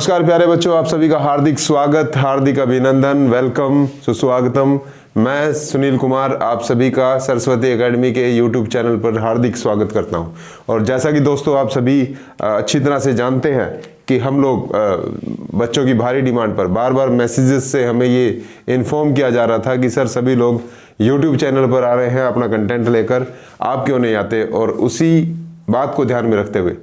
नमस्कार प्यारे बच्चों, आप सभी का हार्दिक स्वागत, हार्दिक अभिनंदन, वेलकम, सुस्वागतम। मैं सुनील कुमार आप सभी का सरस्वती एकेडमी के YouTube चैनल पर हार्दिक स्वागत करता हूं। और जैसा कि दोस्तों आप सभी अच्छी तरह से जानते हैं कि हम लोग बच्चों की भारी डिमांड पर बार बार मैसेजेस से हमें ये इन्फॉर्म किया जा रहा था कि सर सभी लोग YouTube चैनल पर आ रहे हैं अपना कंटेंट लेकर, आप क्यों नहीं आते। और उसी बात को ध्यान में रखते हुए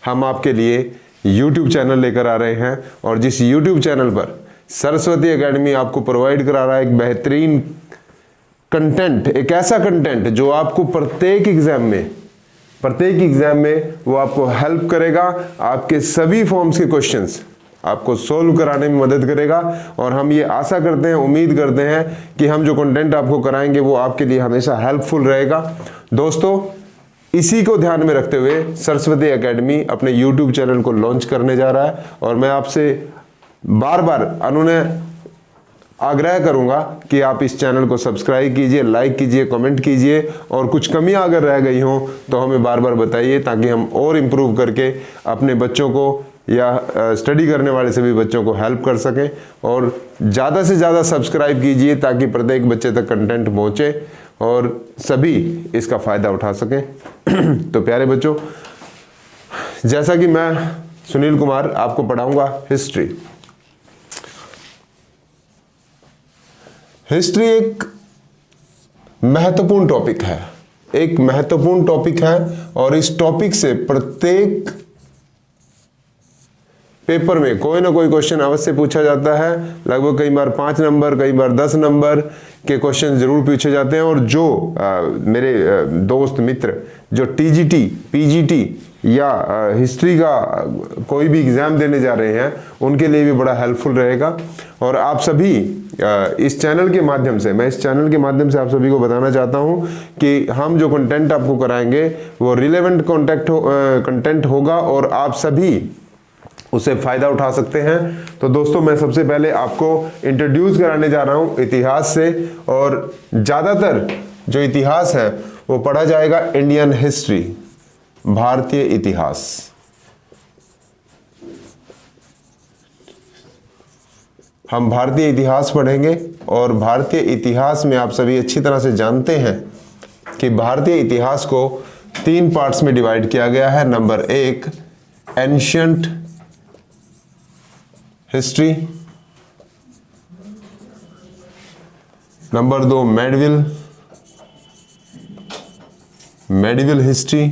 हम आपके लिए YouTube चैनल लेकर आ रहे हैं। और जिस YouTube चैनल पर सरस्वती एकेडमी आपको प्रोवाइड करा रहा है एक बेहतरीन कंटेंट, एक ऐसा कंटेंट जो आपको प्रत्येक एग्जाम में वो आपको हेल्प करेगा, आपके सभी फॉर्म्स के क्वेश्चंस आपको सोल्व कराने में मदद करेगा। और हम ये आशा करते हैं, उम्मीद करते हैं कि हम जो कंटेंट आपको कराएंगे वो आपके लिए हमेशा हेल्पफुल रहेगा। दोस्तों, इसी को ध्यान में रखते हुए सरस्वती एकेडमी अपने YouTube चैनल को लॉन्च करने जा रहा है। और मैं आपसे बार बार आग्रह करूंगा कि आप इस चैनल को सब्सक्राइब कीजिए, लाइक कीजिए, कमेंट कीजिए। और कुछ कमियां अगर रह गई हों तो हमें बार बार बताइए, ताकि हम और इम्प्रूव करके अपने बच्चों को या स्टडी करने वाले सभी बच्चों को हेल्प कर सकें। और ज़्यादा से ज़्यादा सब्सक्राइब कीजिए ताकि प्रत्येक बच्चे तक कंटेंट पहुँचे और सभी इसका फ़ायदा उठा सकें। तो प्यारे बच्चों, जैसा कि मैं सुनील कुमार आपको पढ़ाऊंगा हिस्ट्री। हिस्ट्री एक महत्वपूर्ण टॉपिक है, एक महत्वपूर्ण टॉपिक है। और इस टॉपिक से प्रत्येक पेपर में कोई ना कोई क्वेश्चन अवश्य पूछा जाता है। लगभग कई बार 5 नंबर, कई बार 10 नंबर के क्वेश्चन जरूर पूछे जाते हैं। और जो मेरे दोस्त मित्र जो टीजीटी, पीजीटी या हिस्ट्री का कोई भी एग्जाम देने जा रहे हैं, उनके लिए भी बड़ा हेल्पफुल रहेगा। और आप सभी इस चैनल के माध्यम से, मैं इस चैनल के माध्यम से आप सभी को बताना चाहता हूं कि हम जो कंटेंट आपको कराएंगे वो रिलेवेंट कंटेंट होगा और आप सभी उसे फायदा उठा सकते हैं। तो दोस्तों, मैं सबसे पहले आपको इंट्रोड्यूस कराने जा रहा हूं इतिहास से। और ज्यादातर जो इतिहास है वो पढ़ा जाएगा इंडियन हिस्ट्री, भारतीय इतिहास। हम भारतीय इतिहास पढ़ेंगे। और भारतीय इतिहास में आप सभी अच्छी तरह से जानते हैं कि भारतीय इतिहास को 3 पार्ट्स में डिवाइड किया गया है। Number 1 ancient history, number 2 medieval history,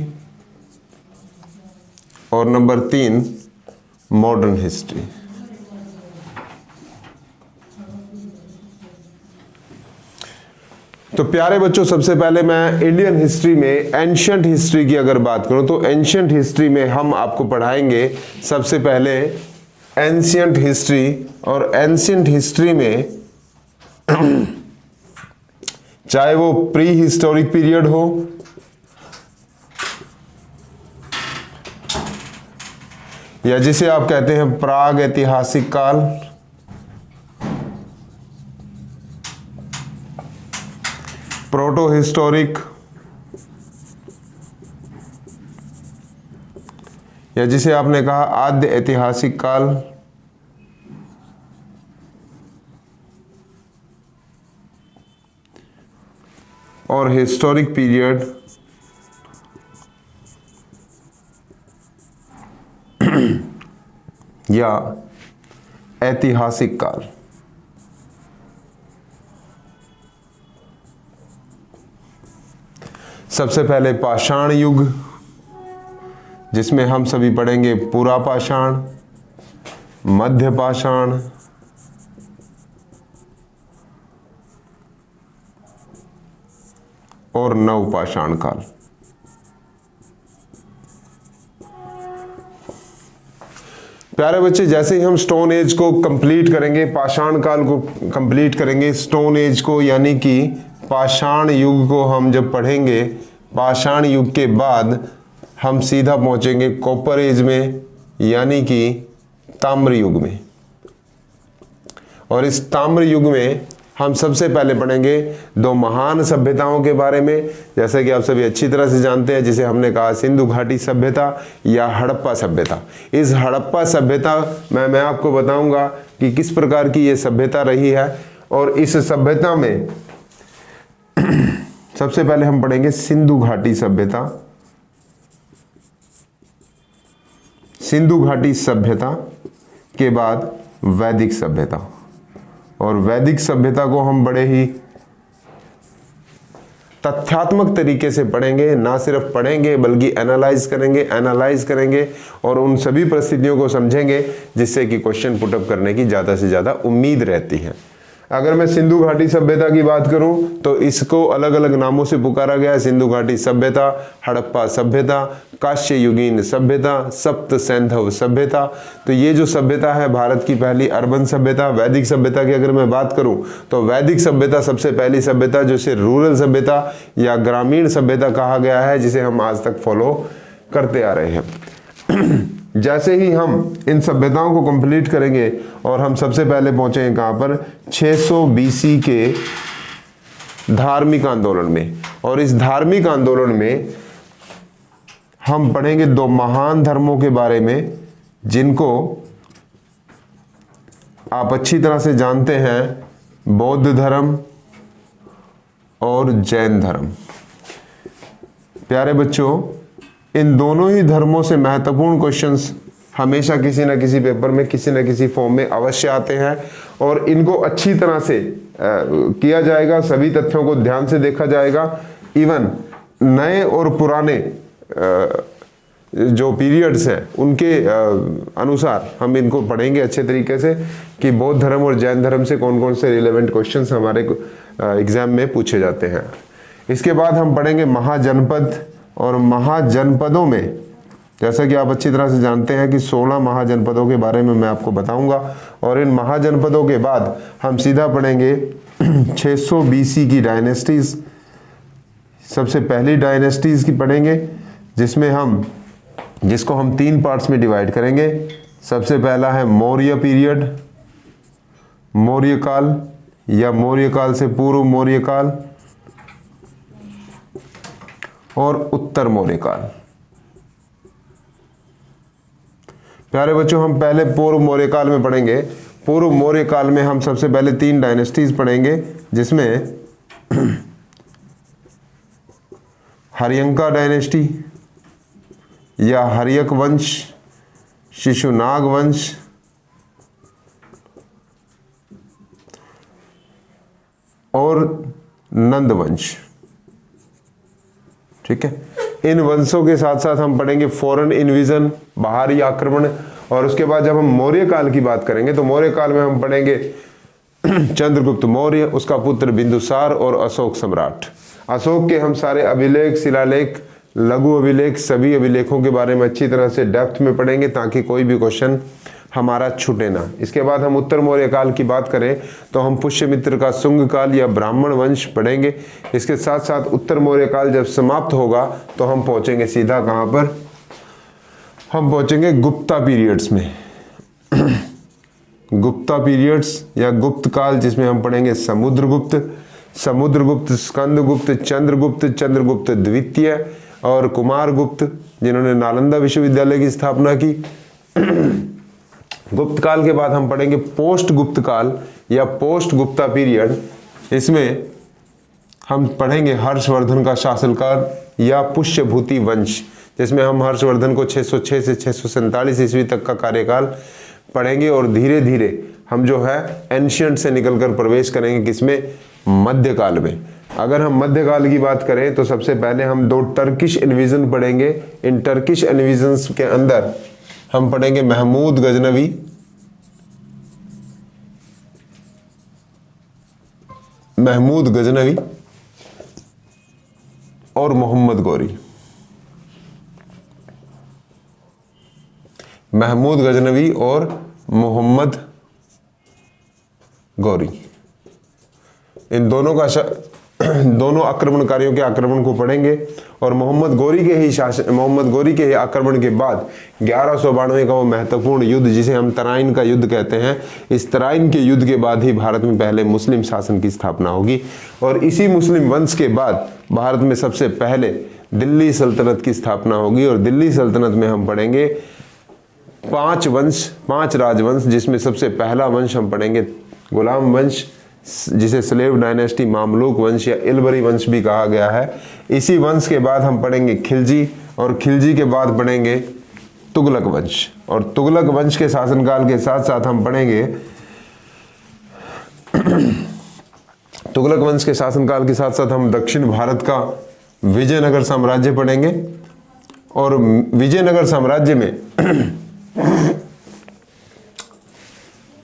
और नंबर 3 मॉडर्न हिस्ट्री। तो प्यारे बच्चों, सबसे पहले मैं इंडियन हिस्ट्री में एंशियंट हिस्ट्री की अगर बात करूं तो एंशियंट हिस्ट्री में हम आपको पढ़ाएंगे सबसे पहले एंशियंट हिस्ट्री। और एंशियंट हिस्ट्री में चाहे वो प्री हिस्टोरिक पीरियड हो या जिसे आप कहते हैं प्राग ऐतिहासिक काल, प्रोटो हिस्टोरिक, या जिसे आपने कहा आद्य ऐतिहासिक काल, और हिस्टोरिक पीरियड, या ऐतिहासिक काल। सबसे पहले पाषाण युग, जिसमें हम सभी पढ़ेंगे पुरा पाषाण, मध्य पाषाण, और नव पाषाण काल। प्यारे बच्चे, जैसे ही हम स्टोन एज को कंप्लीट करेंगे, पाषाण काल को कंप्लीट करेंगे, स्टोन एज को यानी कि पाषाण युग को हम जब पढ़ेंगे, पाषाण युग के बाद हम सीधा पहुंचेंगे कॉपर एज में, यानी कि ताम्र युग में। और इस ताम्र युग में हम सबसे पहले पढ़ेंगे दो महान सभ्यताओं के बारे में, जैसा कि आप सभी अच्छी तरह से जानते हैं, जिसे हमने कहा सिंधु घाटी सभ्यता या हड़प्पा सभ्यता। इस हड़प्पा सभ्यता में मैं आपको बताऊंगा कि किस प्रकार की ये सभ्यता रही है, और इस सभ्यता में सबसे पहले हम पढ़ेंगे सिंधु घाटी सभ्यता। सिंधु घाटी सभ्यता के बाद वैदिक सभ्यता, और वैदिक सभ्यता को हम बड़े ही तथ्यात्मक तरीके से पढ़ेंगे। ना सिर्फ पढ़ेंगे बल्कि एनालाइज करेंगे और उन सभी परिस्थितियों को समझेंगे जिससे कि क्वेश्चन पुटअप करने की ज़्यादा से ज़्यादा उम्मीद रहती है। अगर मैं सिंधु घाटी सभ्यता की बात करूं तो इसको अलग अलग नामों से पुकारा गया है। सिंधु घाटी सभ्यता, हड़प्पा सभ्यता, कांस्य युगीन सभ्यता, सप्त सैंधव सभ्यता। तो ये जो सभ्यता है भारत की पहली अर्बन सभ्यता। वैदिक सभ्यता की अगर मैं बात करूं तो वैदिक सभ्यता सबसे पहली सभ्यता जिसे रूरल सभ्यता या ग्रामीण सभ्यता कहा गया है, जिसे हम आज तक फॉलो करते आ रहे हैं। जैसे ही हम इन सभ्यताओं को कंप्लीट करेंगे और हम सबसे पहले पहुंचेंगे कहां पर, 600 BC के धार्मिक आंदोलन में। और इस धार्मिक आंदोलन में हम पढ़ेंगे दो महान धर्मों के बारे में जिनको आप अच्छी तरह से जानते हैं, बौद्ध धर्म और जैन धर्म। प्यारे बच्चों, इन दोनों ही धर्मों से महत्वपूर्ण क्वेश्चंस हमेशा किसी न किसी पेपर में किसी न किसी फॉर्म में अवश्य आते हैं, और इनको अच्छी तरह से किया जाएगा। सभी तथ्यों को ध्यान से देखा जाएगा। इवन नए और पुराने जो पीरियड्स हैं उनके अनुसार हम इनको पढ़ेंगे अच्छे तरीके से कि बौद्ध धर्म और जैन धर्म से कौन कौन से रिलेवेंट क्वेश्चंस हमारे एग्जाम में पूछे जाते हैं। इसके बाद हम पढ़ेंगे महाजनपद, और महाजनपदों में जैसा कि आप अच्छी तरह से जानते हैं कि 16 महाजनपदों के बारे में मैं आपको बताऊंगा। और इन महाजनपदों के बाद हम सीधा पढ़ेंगे 600 BC की डायनेस्टीज। सबसे पहली डायनेस्टीज की पढ़ेंगे जिसको हम 3 पार्ट्स में डिवाइड करेंगे। सबसे पहला है मौर्य पीरियड, मौर्य काल या मौर्य काल से पूर्व मौर्य काल, और उत्तर मौर्य काल। प्यारे बच्चों, हम पहले पूर्व मौर्य काल में पढ़ेंगे। पूर्व मौर्य काल में हम सबसे पहले 3 डायनेस्टीज पढ़ेंगे, जिसमें हर्यंका डायनेस्टी या हर्यक वंश, शिशुनाग वंश और नंद वंश। ठीक है, इन वंशों के साथ साथ हम पढ़ेंगे फॉरेन इन्विजन, बाहरी आक्रमण। और उसके बाद जब हम मौर्य काल की बात करेंगे तो मौर्य काल में हम पढ़ेंगे चंद्रगुप्त मौर्य, उसका पुत्र बिंदुसार और अशोक सम्राट। अशोक के हम सारे अभिलेख, शिलालेख, लघु अभिलेख, सभी अभिलेखों के बारे में अच्छी तरह से डेप्थ में पढ़ेंगे ताकि कोई भी क्वेश्चन हमारा छूटे ना। इसके बाद हम उत्तर मौर्य काल की बात करें तो हम पुष्यमित्र का शुंग काल या ब्राह्मण वंश पढ़ेंगे। इसके साथ साथ उत्तर मौर्य काल जब समाप्त होगा तो हम पहुंचेंगे सीधा कहां पर, हम पहुंचेंगे गुप्ता पीरियड्स में। गुप्ता पीरियड्स या गुप्त काल, जिसमें हम पढ़ेंगे समुद्रगुप्त, स्कंदगुप्त, चंद्रगुप्त द्वितीय और कुमारगुप्त, जिन्होंने नालंदा विश्वविद्यालय की स्थापना की। गुप्त काल के बाद हम पढ़ेंगे पोस्ट गुप्त काल या पोस्ट गुप्ता पीरियड। इसमें हम पढ़ेंगे हर्षवर्धन का शासनकाल या पुष्यभूति वंश, जिसमें हम हर्षवर्धन को 606 से 647 ईस्वी तक का कार्यकाल पढ़ेंगे। और धीरे धीरे हम जो है एंशियंट से निकलकर प्रवेश करेंगे किसमें, मध्यकाल में। अगर हम मध्यकाल की बात करें तो सबसे पहले हम 2 टर्किश इन्विजन पढ़ेंगे। इन टर्किश इन्विजन्स के अंदर हम पढ़ेंगे महमूद गजनवी, और मोहम्मद गौरी। महमूद गजनवी और मोहम्मद गौरी, इन दोनों का दोनों आक्रमणकारियों के आक्रमण को पढ़ेंगे और मोहम्मद गोरी के ही आक्रमण के बाद 1192 का वो महत्वपूर्ण युद्ध जिसे हम तराइन का युद्ध कहते हैं, इस तराइन के युद्ध के बाद ही भारत में पहले मुस्लिम शासन की स्थापना होगी और इसी मुस्लिम वंश के बाद भारत में सबसे पहले दिल्ली सल्तनत की स्थापना होगी। और दिल्ली सल्तनत में हम पढ़ेंगे 5 राजवंश, जिसमें सबसे पहला वंश हम पढ़ेंगे गुलाम वंश, जिसे स्लेव डायनेस्टी, मामलूक वंश या इलबरी वंश भी कहा गया है। इसी वंश के बाद हम पढ़ेंगे खिलजी और खिलजी के बाद पढ़ेंगे तुगलक वंश और तुगलक वंश के शासनकाल के साथ साथ हम पढ़ेंगे तुगलक वंश के शासनकाल के साथ साथ हम दक्षिण भारत का विजयनगर साम्राज्य पढ़ेंगे और विजयनगर साम्राज्य में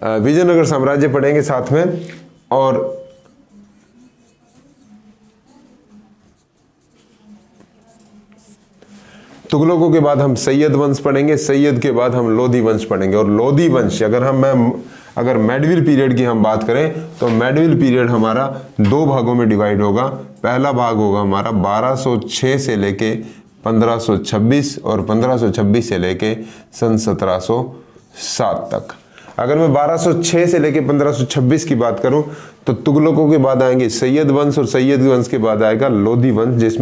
विजयनगर साम्राज्य पढ़ेंगे साथ में। और तुगलकों के बाद हम सैयद वंश पढ़ेंगे, सैयद के बाद हम लोधी वंश पढ़ेंगे। और लोधी वंश अगर मेडीवल पीरियड की हम बात करें तो मेडीवल पीरियड हमारा 2 भागों में डिवाइड होगा। पहला भाग होगा हमारा 1206 से लेके 1526 और 1526 से लेके सन 1707 तक। अगर मैं 1206 से लेके 1526 की बात करूं तो तुगलकों के बाद आएंगे सैयद वंश और सैयद वंश के बाद आएगा लोधी वंश,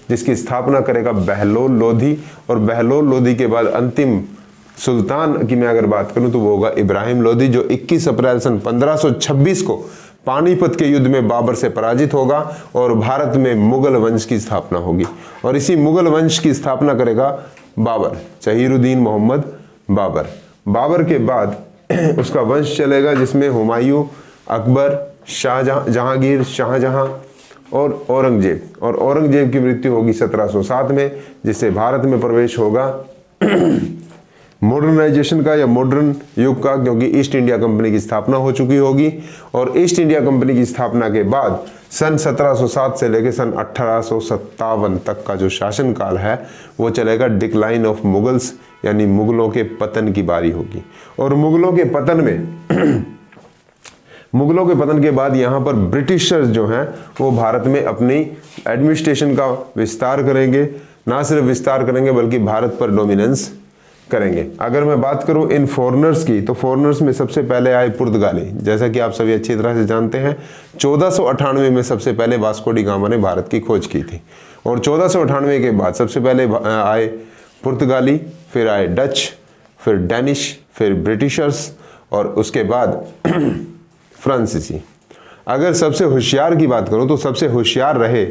जिसकी स्थापना करेगा बहलोल लोधी। और बहलोल लोधी के बाद अंतिम सुल्तान की मैं अगर बात करूं तो वो होगा इब्राहिम लोधी, जो 21 अप्रैल सन 1526 को पानीपत के युद्ध में बाबर से पराजित होगा और भारत में मुगल वंश की स्थापना होगी। और इसी मुगल वंश की स्थापना करेगा बाबर, जहीरुद्दीन मोहम्मद बाबर। बाबर के बाद उसका वंश चलेगा जिसमें हुमायूं, अकबर, जहांगीर, शाहजहां और औरंगजेब। और औरंगजेब की मृत्यु होगी 1707 में, जिससे भारत में प्रवेश होगा मॉडर्नाइजेशन का या मॉडर्न युग का, क्योंकि ईस्ट इंडिया कंपनी की स्थापना हो चुकी होगी। और ईस्ट इंडिया कंपनी की स्थापना के बाद सन 1707 से लेकर सन 1857 तक का जो शासनकाल है वो चलेगा डिक्लाइन ऑफ मुगल्स, यानी मुगलों के पतन की बारी होगी। और मुगलों के पतन के बाद यहाँ पर ब्रिटिशर्स जो हैं वो भारत में अपनी एडमिनिस्ट्रेशन का विस्तार करेंगे। ना सिर्फ विस्तार करेंगे बल्कि भारत पर डोमिनेंस करेंगे। अगर मैं बात करूं इन फॉरेनर्स की तो फॉरेनर्स में सबसे पहले आए पुर्तगाली, जैसा कि आप सभी अच्छी तरह से जानते हैं। 1498 में सबसे पहले वास्को डी गामा ने भारत की खोज की थी और 1498 के बाद सबसे पहले आए पुर्तगाली, फिर आए डच, फिर डेनिश, फिर ब्रिटिशर्स और उसके बाद फ्रांसीसी। अगर सबसे होशियार की बात करूं तो सबसे होशियार रहे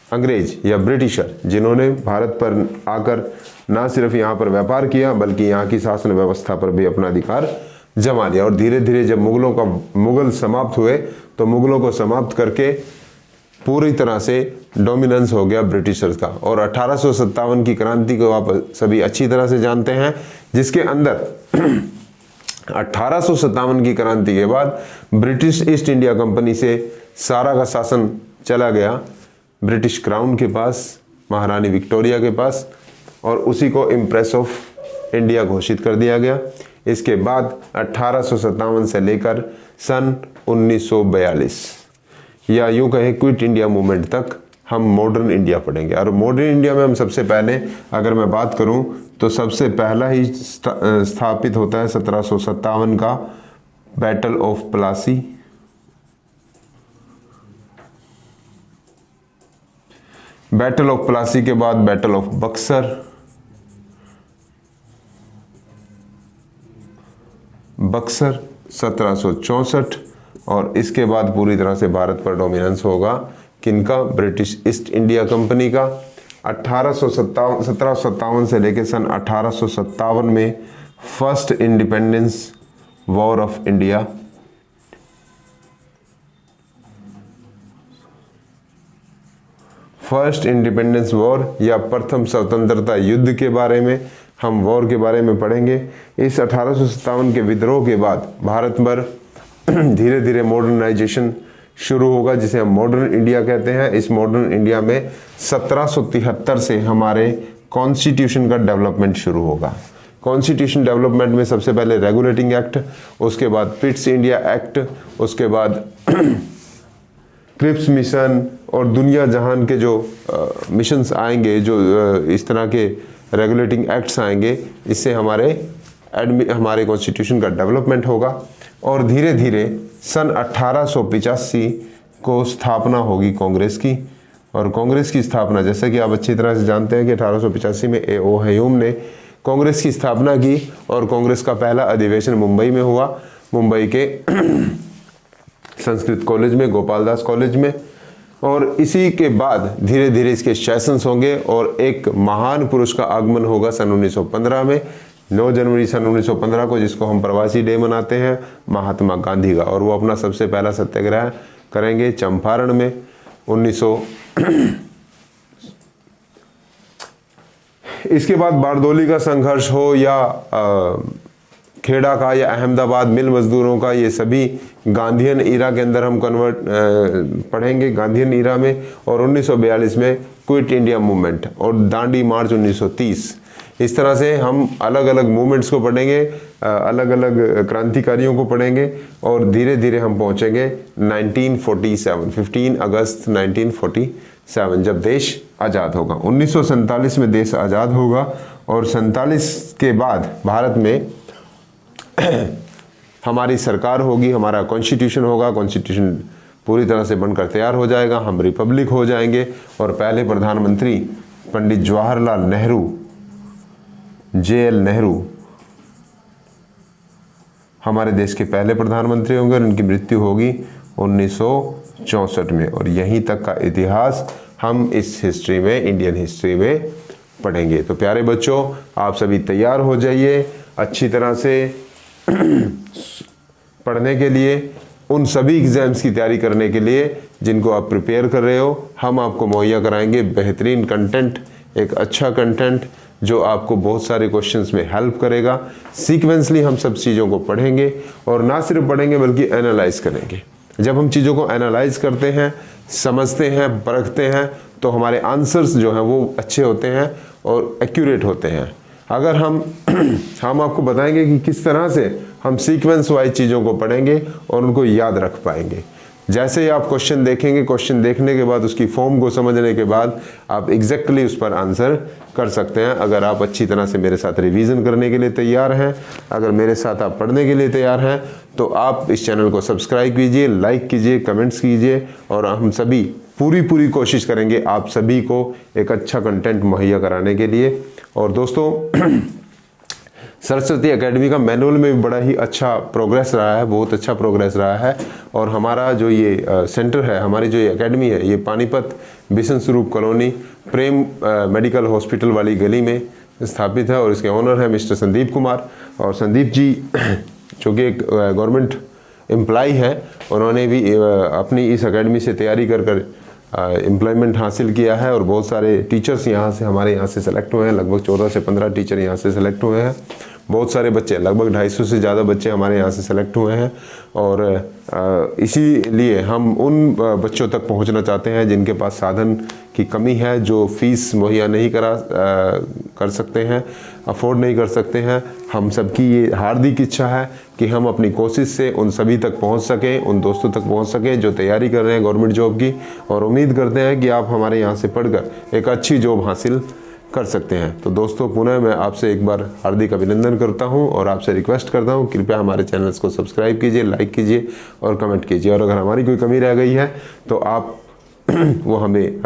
अंग्रेज या ब्रिटिशर, जिन्होंने भारत पर आकर ना सिर्फ यहाँ पर व्यापार किया बल्कि यहाँ की शासन व्यवस्था पर भी अपना अधिकार जमा लिया। और धीरे धीरे जब मुगल समाप्त हुए तो मुगलों को समाप्त करके पूरी तरह से डोमिनेंस हो गया ब्रिटिशर्स का। और 1857 की क्रांति को आप सभी अच्छी तरह से जानते हैं, जिसके अंदर 1857 की क्रांति के बाद ब्रिटिश ईस्ट इंडिया कंपनी से सारा का शासन चला गया ब्रिटिश क्राउन के पास, महारानी विक्टोरिया के पास, और उसी को इम्प्रेस ऑफ इंडिया घोषित कर दिया गया। इसके बाद 1857 से लेकर सन 1942 या यूं कहें क्विट इंडिया मूवमेंट तक हम मॉडर्न इंडिया पढ़ेंगे। और मॉडर्न इंडिया में हम सबसे पहले अगर मैं बात करूं तो सबसे पहला ही स्थापित होता है 1757 का battle of Plassey. Battle of Plassey के बाद बैटल ऑफ बक्सर, बक्सर 1764, और इसके बाद पूरी तरह से भारत पर डोमिनेंस होगा किनका? ब्रिटिश ईस्ट इंडिया कंपनी का। 1757 से लेकर सन 1857 में first independence war of India, first independence war या प्रथम स्वतंत्रता युद्ध के बारे में हम वॉर के बारे में पढ़ेंगे। इस 1857 के विद्रोह के बाद भारत पर धीरे धीरे मॉडर्नाइजेशन शुरू होगा, जिसे हम मॉडर्न इंडिया कहते हैं। इस मॉडर्न इंडिया में 1773 से हमारे कॉन्स्टिट्यूशन का डेवलपमेंट शुरू होगा। कॉन्स्टिट्यूशन डेवलपमेंट में सबसे पहले रेगुलेटिंग एक्ट, उसके बाद पिट्स इंडिया एक्ट, उसके बाद क्रिप्स मिशन और दुनिया जहान के जो मिशंस आएंगे, जो इस तरह के रेगुलेटिंग एक्ट्स आएंगे, इससे हमारे कॉन्स्टिट्यूशन का डेवलपमेंट होगा। और धीरे धीरे सन 1885 को स्थापना होगी कांग्रेस की। और कांग्रेस की स्थापना, जैसा कि आप अच्छी तरह से जानते हैं कि 1885 में ए.ओ. ह्यूम ने कांग्रेस की स्थापना की और कांग्रेस का पहला अधिवेशन मुंबई में हुआ, मुंबई के संस्कृत कॉलेज में, गोपाल दास कॉलेज में। और इसी के बाद धीरे धीरे इसके सेशंस होंगे और एक महान पुरुष का आगमन होगा सन 1915 में, 9 जनवरी सन 1915 को, जिसको हम प्रवासी डे मनाते हैं, महात्मा गांधी का। और वो अपना सबसे पहला सत्याग्रह करेंगे चंपारण में 1900। इसके बाद बारदोली का संघर्ष हो या खेड़ा का या अहमदाबाद मिल मजदूरों का, ये सभी गांधीयन ईरा के अंदर हम पढ़ेंगे, गांधीयन ईरा में। और 1942 में क्विट इंडिया मूवमेंट और दांडी मार्च 1930। इस तरह से हम अलग अलग मूवमेंट्स को पढ़ेंगे, अलग अलग क्रांतिकारियों को पढ़ेंगे और धीरे धीरे हम पहुंचेंगे 1947, 15 अगस्त 1947, जब देश आज़ाद होगा। 1947 में देश आज़ाद होगा और 47 के बाद भारत में हमारी सरकार होगी, हमारा कॉन्स्टिट्यूशन होगा, कॉन्स्टिट्यूशन पूरी तरह से बनकर तैयार हो जाएगा, हम रिपब्लिक हो जाएंगे। और पहले प्रधानमंत्री पंडित जवाहरलाल नेहरू, JL नेहरू हमारे देश के पहले प्रधानमंत्री होंगे और उनकी मृत्यु होगी 1964 में। और यहीं तक का इतिहास हम इस हिस्ट्री में, इंडियन हिस्ट्री में पढ़ेंगे। तो प्यारे बच्चों, आप सभी तैयार हो जाइए अच्छी तरह से पढ़ने के लिए, उन सभी एग्जाम्स की तैयारी करने के लिए जिनको आप प्रिपेयर कर रहे हो। हम आपको मुहैया कराएंगे बेहतरीन कंटेंट, एक अच्छा कंटेंट जो आपको बहुत सारे क्वेश्चंस में हेल्प करेगा। सीक्वेंसली हम सब चीज़ों को पढ़ेंगे और ना सिर्फ पढ़ेंगे बल्कि एनालाइज करेंगे। जब हम चीज़ों को एनालाइज करते हैं, समझते हैं, परखते हैं, तो हमारे आंसर्स जो हैं वो अच्छे होते हैं और एक्यूरेट होते हैं। अगर हम आपको बताएंगे कि किस तरह से हम सीक्वेंस वाइज चीज़ों को पढ़ेंगे और उनको याद रख पाएंगे। जैसे ही आप क्वेश्चन देखेंगे, क्वेश्चन देखने के बाद उसकी फॉर्म को समझने के बाद आप एग्जैक्टली उस पर आंसर कर सकते हैं। अगर आप अच्छी तरह से मेरे साथ रिवीजन करने के लिए तैयार हैं, अगर मेरे साथ आप पढ़ने के लिए तैयार हैं, तो आप इस चैनल को सब्सक्राइब कीजिए, लाइक कीजिए, कमेंट्स कीजिए और हम सभी पूरी कोशिश करेंगे आप सभी को एक अच्छा कंटेंट मुहैया कराने के लिए। और दोस्तों, सरस्वती एकेडमी का मैनुअल में भी बड़ा ही अच्छा प्रोग्रेस रहा है, बहुत अच्छा प्रोग्रेस रहा है। और हमारा जो ये सेंटर है, हमारी जो ये एकेडमी है, ये पानीपत बिशन स्वरूप कॉलोनी प्रेम मेडिकल हॉस्पिटल वाली गली में स्थापित है और इसके ऑनर है मिस्टर संदीप कुमार। और संदीप जी जो कि एक गवर्नमेंट एम्प्लॉय है, उन्होंने भी अपनी इस एकेडमी से तैयारी कर एम्प्लॉयमेंट हासिल किया है और बहुत सारे टीचर्स हमारे यहाँ से सेलेक्ट हुए हैं। लगभग 14 से 15 टीचर यहाँ से सेलेक्ट हुए हैं। बहुत सारे बच्चे, लगभग 250 से ज़्यादा बच्चे हमारे यहाँ से सेलेक्ट हुए हैं। और इसीलिए हम उन बच्चों तक पहुँचना चाहते हैं जिनके पास साधन की कमी है, जो फीस मुहैया नहीं कर सकते हैं, अफोर्ड नहीं कर सकते हैं। हम सबकी ये हार्दिक इच्छा है कि हम अपनी कोशिश से उन सभी तक पहुंच सकें, उन दोस्तों तक पहुंच सकें जो तैयारी कर रहे हैं गवर्नमेंट जॉब की। और उम्मीद करते हैं कि आप हमारे यहाँ से पढ़कर एक अच्छी जॉब हासिल कर सकते हैं। तो दोस्तों, पुनः मैं आपसे एक बार हार्दिक अभिनंदन करता हूं और आपसे रिक्वेस्ट करता हूं, कृपया हमारे चैनल्स को सब्सक्राइब कीजिए, लाइक कीजिए और कमेंट कीजिए। और अगर हमारी कोई कमी रह गई है तो आप वो हमें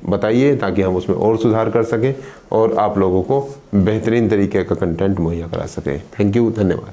बताइए ताकि हम उसमें और सुधार कर सकें और आप लोगों को बेहतरीन तरीके का कंटेंट मुहैया करा सकें। थैंक यू, धन्यवाद।